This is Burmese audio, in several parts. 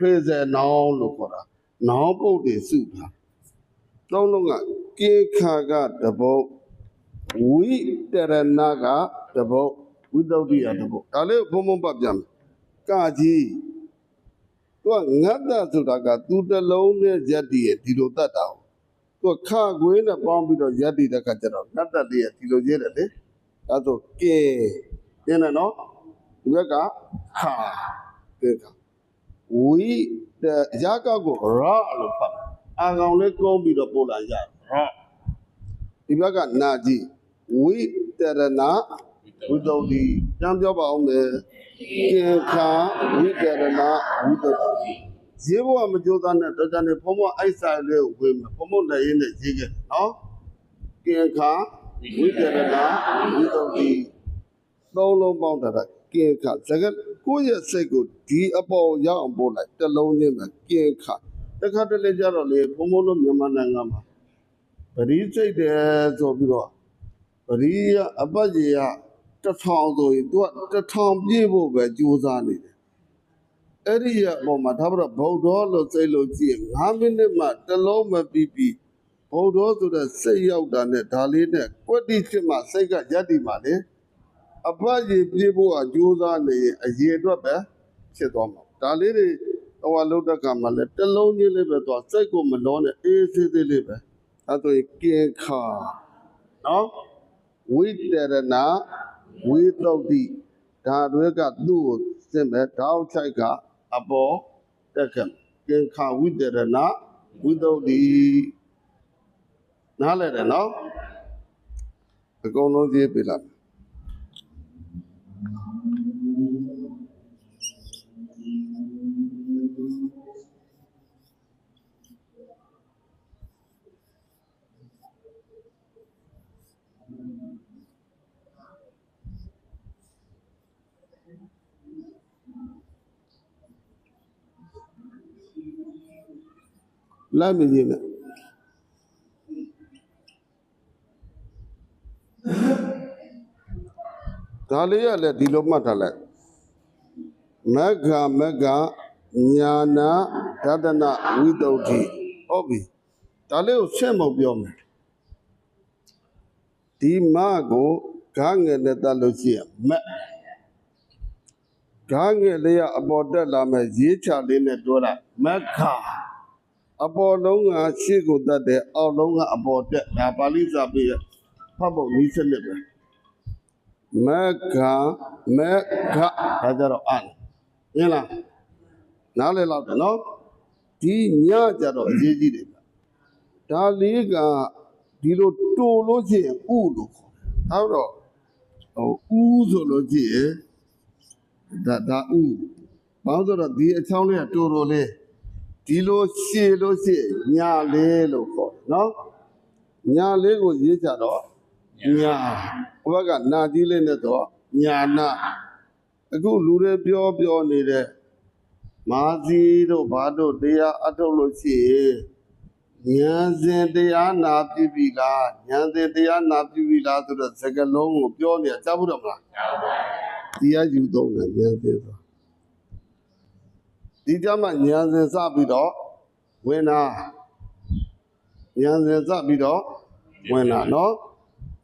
present noun လို့ခေါ်တာ noun ပုတ်တွေစုတာသုံးလုံးကကေခါကတပုတ်ဝိတရဏကတပုတ်ဝိတ္တုဒ္ဓိယတပုတ်ဒါလေးဘုံဘုံပတ်ပြန်မယ်ကကြီးသူကငတ်တဆိုတာကသူတစ်လုံးနဲ့ရက်တည်ရဲ့ဒီလိုတတ်တာသူကခခွေးနဲ့ပေါင်းပြီးတော့ရက်တည်တဲ့ခါကျတော့ငတ်တလေးရဲ့ဒီလိုရေးတယ်လေဒါဆိုကဲကျင်းတယ်နော်ဒီဘက်ကခါကဲခါဝိတရကောက်ကိုရလို့ဖတ်အာကောင်လေးကုန်းပြီးတော့ပို့လာရရဒီဘက်ကနာကြီးဝိတရဏဝိတ္တုဒ္ဓိပြန်ပြောပါအောင်မယ်ကေခာဝိတရဏဝိတ္တုဒ္ဓိဈေးဘဝမကြိုးစားနဲ့တော်တော်နဲ့ဘုံဘအိုက်ဆိုင်လေးကိုဝင်မယ်ဘုံဘလည်းရင်းနဲ့ရေးခဲ့နော်ကေခာဝိတရဏဝိတ္တုဒ္ဓိသုံးလုံးပေါင်းတာကေခာစကားကိုယ့်ရဲ့စိတ်ကိုဒီအပေါ်ရောက်အောင်ပို့လိုက်တစ်လုံးချင်းပဲကေခာတခါတလေကြတော့လေဘုံဘတို့မြန်မာနိုင်ငံမှာပရိစိတ်တယ်ဆိုပြီးတော့ပရိယအပ္ပကြေယ1000ဆိုရင်သူက1000ပြည့်ဖို့ပဲကြိုးစားနေတယ်အဲ့ဒီအပေါ်မှာဒါပြတော့ဗုဒ္ဓလို့စိတ်လို့ကြည့်5မိနစ်မှတစ်လုံးမပြီးပြီးဗုဒ္ဓဆိုတဲ့စိတ်ရောက်တာနဲ့ဒါလေးနဲ့ကွက်တိဖြစ်မှစိတ်ကယက်တိမှလေအပ္ပကြေပြည့်ဖို့အကြိုးစားနေရင်အရေးအတွက်ပဲဖြစ်သွားမှာဒါလေးတွေဟိုလုတ်တဲ့ကံမှာလဲတစ်လုံးချင်းလေးပဲသွားစိတ်ကိုမလောနဲ့အေးသေးသေးလေးပဲအဲ့ဆိုရင်ကင်ခါနော်ဝိတရဏဝိတ္တုဒ္ဓိဒါတွေကသူ့ကိုစစ်မဲ့တောက်ချိုက်ကအပေါ်တက်ခဲ့ကင်ခါဝိတရဏဝိတ္တုဒ္ဓိနားလဲတယ်နော်အကုန်လုံးရေးပြလိုက်လိုက်မကြီးနဲ့ဒါလေးရလဲဒီလိုမှတ်ထားလိုက်မဂ္ဂညာနာဒသနဝိတ္တုဒ္ဓိဟုတ်ပြီဒါလေးကိုဆက်မပြောမယ်ဒီမကိုဂါငယ်နဲ့တတ်လို့ရှိရင်မက်ဂါငယ်လေးကအပေါ်တက်လာမယ်ရေးချလေးနဲ့တွဲလိုက်မဂ္ဂအပေါ်လုံးကရှေ့ကိုတတ်တယ်အောက်လုံးကအပေါ်တက်ဒါပါဠိစာပေရဲ့ဖတ်ဖို့နည်းစနစ်ပဲမဂ္ဂဒါကြတော့အင်းလားနားလည်လောက်တယ်နော်ဒီညကြတော့အရေးကြီးတယ်ဒါလေးကဒီလိုတိုးလို့ရှိရင်ဥလို့ခေါ်တယ်တော့ဥဆိုလို့ရှိရင်ဒါဥဘာလို့ဆိုတော့ဒီအချောင်းလေးကတိုးတိုးလေးဒီလိုရှည်လို့ရှိရင်ညာလေးလို့ခေါ်နော်ညာလေးကိုရေးကြတော့ညာဘက်ကနာကြီးလေးနဲ့တော့ညာနာအခုလူတွေပြောနေတဲ့မာစီတို့ဘာတို့တရားအထုတ်လို့ရှိရင်ဉာဏ်စဉ်တရားနာပြပြီလားဉာဏ်စဉ်တရားနာပြပြီလားဆိုတော့စကားလုံးကိုပြောနေတာကြားဘူးတော့မလားကြားပါဘူးတရားယူတော့တယ်ဉာဏ်စဉ်ဆိုဒီကြမှာဉာဏ်စဉ်စပြီးတော့ဝင်တာဉာဏ်စဉ်စပြီးတော့ဝင်တာနော်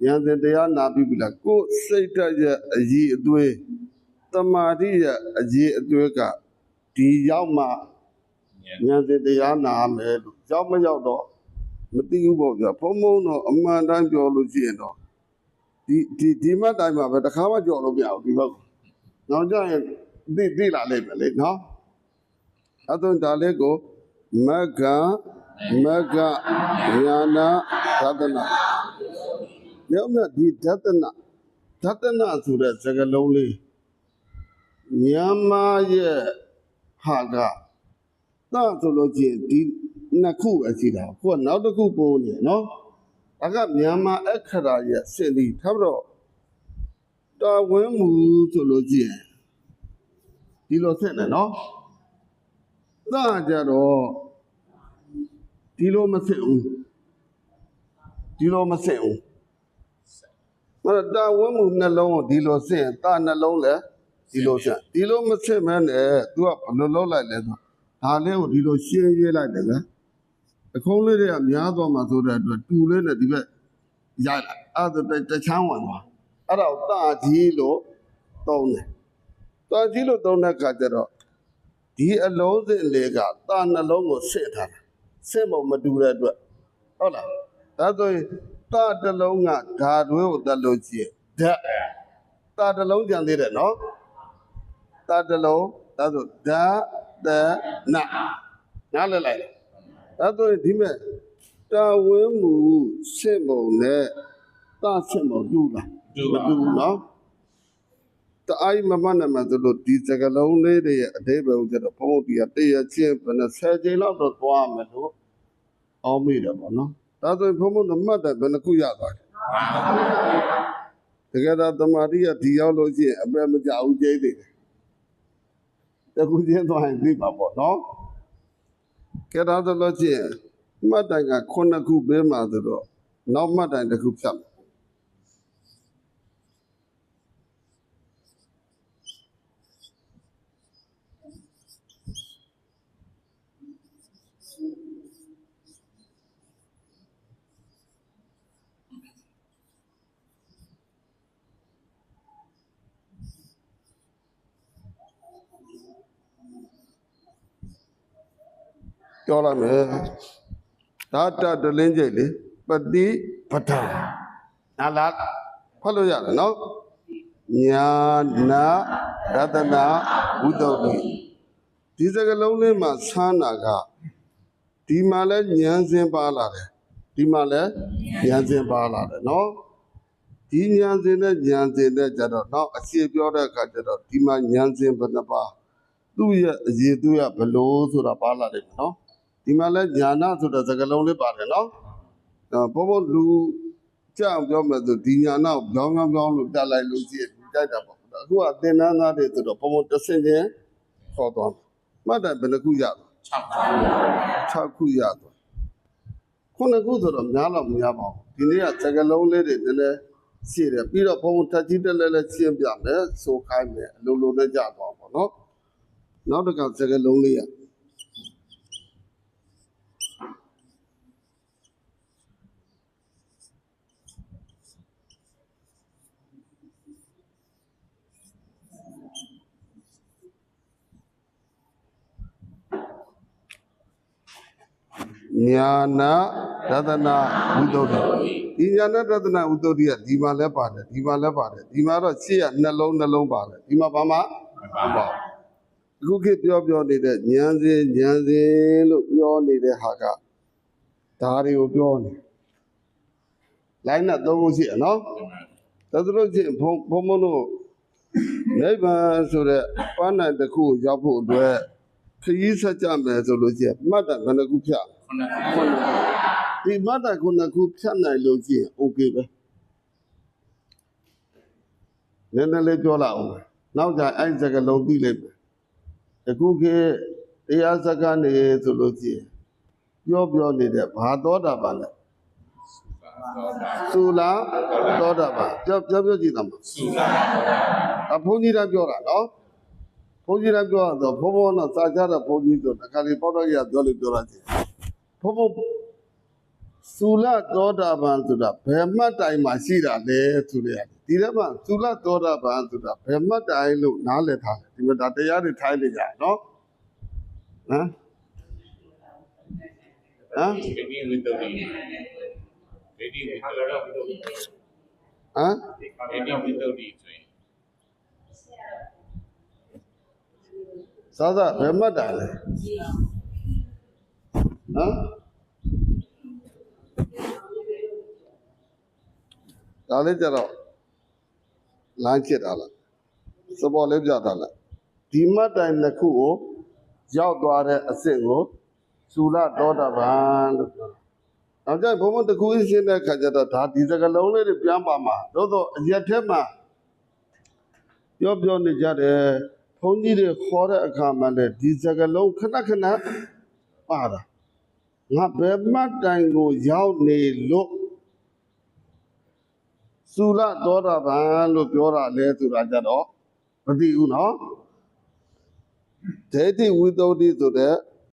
ဉာဏ်စဉ်တရားနာပြီးပြီလားကိုယ်စိတ်ဓာတ်ရဲ့အည်အသွေးတမာတိရဲ့အည်အသွေးကဒီရောက်မှဉာဏ်စဉ်တရားနာမယ်လို့ရောက်မရောက်တော့မသိဘူးပေါ့ဗျာဘုံတော့အမှန်တမ်းပြောလို့ရှိရင်တော့ဒီမှတ်တိုင်းမှာပဲတစ်ခါမှကြော်လို့မရဘူးဒီဘက်နောက်ကျရင်သိလာလိမ့်မယ်လေနော်အဲ့တော့ဒါလေးကိုမဂ္ဂညာနာဒသနညမဒီဒသနဆိုတဲ့စကားလုံးလေးမြန်မာရဲ့ဟာကဆိုလို့ချင်းဒီနှစ်ခုပဲရှိတာခုကနောက်တစ်ခုပိုးနေနော်ဒါကမြန်မာအခရာရဲ့စင်ဒီထားတော့တာဝင်းမူဆိုလို့ချင်းဒီလိုဆက်နေနော်ကြတော့ဒီလိုမဆက်ဘူးမတာဝင်းမှုနှလုံးကိုဒီလိုဆက်တာနှလုံးလည်းဒီလိုဆက်ဒီလိုမဆက်မဲနဲ့ तू ကဘယ်လိုလုပ်လိုက်လဲဆို ဒါလေးကိုဒီလိုရှင်းရေးလိုက်တယ်ဗျအခုံးလေးတွေကများသွားမှဆိုတဲ့အတွက်တူလေးနဲ့ဒီဘက်ရိုက်လိုက်အဲ့ဒါတချမ်းဝင်သွားအဲ့ဒါကိုတာကြီးလို့သုံးတယ်တာကြီးလို့သုံးတဲ့အခါကျတော့ဒီအလုံးစင်လေးကတာနှလုံးကိုဆင့်ထားတာဆင့်ဖို့မတူတဲ့အတွက်ဟုတ်လားဒါဆိုရင်တာတစ်လုံးကဓာတွဲကိုတက်လို့ကြည့်ဓာတ်တာတစ်လုံးကြံသေးတယ်နော်တာတစ်လုံးဒါဆိုဓာတ်တနာနားလည်လိုက်ဒါဆိုရင်ဒီမဲ့တာဝင်းမှုဆင့်ပုံနဲ့တာဆင့်ပုံတူလားမတူဘူးနော်တအိုင်းမမနဲ့မှဆိုလို့ဒီစကလုံးလေးတွေရဲ့အသေးပဲဦးကျတော့ဘုံဒီကတရချင်းဘယ်နဲ့10ချိန်လောက်တော့သွားမယ်လို့အောင်းမိတယ်ပေါ့နော်ဒါဆိုရင်ဘုံဘုံမှတ်တယ်ဘယ်နှခုရသွားလဲတကယ်တော့တမာတိကဒီရောက်လို့ရှိရင်အပယ်မကြဘူးကျိသေးတယ်တခုချင်းသွားရင်ပြီးပါပေါ့နော်ကဲဒါဆိုလို့ရှိရင်မှတ်တိုင်က9ခုပေးမှဆိုတော့နောက်မှတ်တိုင်တစ်ခုဖြတ်ပြောလိုက်မယ်ဒါတလင်းကျိတ်လေပฏิပဒံနာလားဖတ်လို့ရတယ်နော်ညာနာရတနာဝုဒ္ဓတိဒီစကလုံးလေးမှာဆန်းတာကဒီမှာလဲဉာဏ်စဉ်ပါလာတယ်ဒီမှာလဲဉာဏ်စဉ်ပါလာတယ်နော်ဒီဉာဏ်စဉ်နဲ့ဉာဏ်စဉ်နဲ့ကြတော့နောက်အရှိပြောတဲ့အခါကျတော့ဒီမှာဉာဏ်စဉ်ဘယ်နှပါသူ့ရဲ့အရေးသူ့ရဲ့ဘလို့ဆိုတာပါလာတယ်နော်ဒီမှာလဲညာနာဆိုတဲ့စကားလုံးလေးပါတယ်နော်ဘုံဘုံလူကြောက်ပြောမယ်ဆိုဒီညာနာကိုပြောင်းလို့တက်လိုက်လို့ရှိရင်ကြိုက်တာပေါ့အခုကသင်္นานသားတွေဆိုတော့ဘုံဘုံတစ်ဆင့်ချင်းခေါ်သွားမှတ်တယ်ဘယ်နှခုရသွား6ခုရသွား9ခုဆိုတော့များတော့မများပါဘူးဒီနေ့ကစကားလုံးလေးတွေနည်းနည်းရှိတယ်ပြီးတော့ဘုံဘုံထပ်ကြီးတက်လဲရှင်းပြမယ်ဆိုခိုင်းမယ်အလိုလိုနဲ့ကြသွားပါနော်နောက်တစ်ခါစကားလုံးလေးရညာနာရတနာဝိတ္တုဒီညာနာရတနာဝိတ္တုကဒီမှာလဲပါတယ်ဒီမှာလဲပါတယ်ဒီမှာတော့ရှေ့ကနှလုံးပါတယ်ဒီမှာဘာမှမပါဘူးအခုခေတ်ပြောနေတဲ့ဉာဏ်စဉ်လို့ပြောနေတဲ့ဟာကဒါတွေကိုပြောနေလိုင်းနဲ့သုံးဖို့ရှိရနော်ဒါဆိုလို့ရှိရင်ဘုံတို့နိဗ္ဗာန်ဆိုတဲ့ပန်းနိုင်တစ်ခုကိုရောက်ဖို့အတွက်ခရီးဆက်ကြမယ်ဆိုလို့ရှိရင်မှတ်တာဘယ်နှခုဖြတ်ဒီမှတ်တာခုနှစ်ခုဖြတ်နိုင်လို့ရှိရင်โอเคပဲနည်းနည်းလေးပြောလာအောင်နောက်ကြအဲ့စကလုံးပြီးလိုက်ပဲတခုခေတ်တရားစကားနေဆိုလို့ရှိရင်ပြောနေတဲ့ဘာသောတာပန်လဲသုလာသောတာပန်ပြောကြည့်တာမသုလာအဘုန်းကြီးကပြောတာနော်ဘုန်းကြီးကပြောတော့ဘုံဘုံတော့စာကြတဲ့ဘုန်းကြီးဆိုတခါလေပေါ့တော့ရပြောလို့ပြောတာချင်းဘုံသုလာသောတာပန်ဆိုတာဘယ်မှတ်တိုင်မှာရှိတာလဲဆိုရဒီထဲမှာသုလာသောတာပန်ဆိုတာဘယ်မှတ်တိုင်လို့နားလည်ထားတယ်ဒီမှာဒါတရားတွေထိုင်းနေကြနော်ဟမ်ဒီဝိတ္တုဒီဒီဝိတ္တုတော့ဟမ်ဒီဝိတ္တုဒီဆိုရင်သာဘယ်မှတ်တာလဲဟမ်ဒါလေးကြတော့လမ်းချစ်တာလားစပေါ်လေးပြတာလားဒီမှတ်တိုင်တစ်ခုကိုရောက်သွားတဲ့အဆင့်ကိုသုလသောတာပန်လို့ပြောတာနောက်ကျဘုံဘုံတစ်ခုရှင်းတဲ့ခါကျတော့ဒါဒီစကလုံးလေးတွေပြန်ပါမှာတော့အရက်ထက်မှာပြောနေကြတယ်ဘုန်းကြီးတွေခေါ်တဲ့အခါမှာလည်းဒီစကလုံးခဏပါတာငါဘယ်မှတ်တိုင်ကိုရောက်နေလို့သုလသောတာပန်လို့ပြောတာလဲဆိုတာကြတော့မသိဘူးနော်ဒိဋ္ဌိဝိတ္တုဆိုတဲ့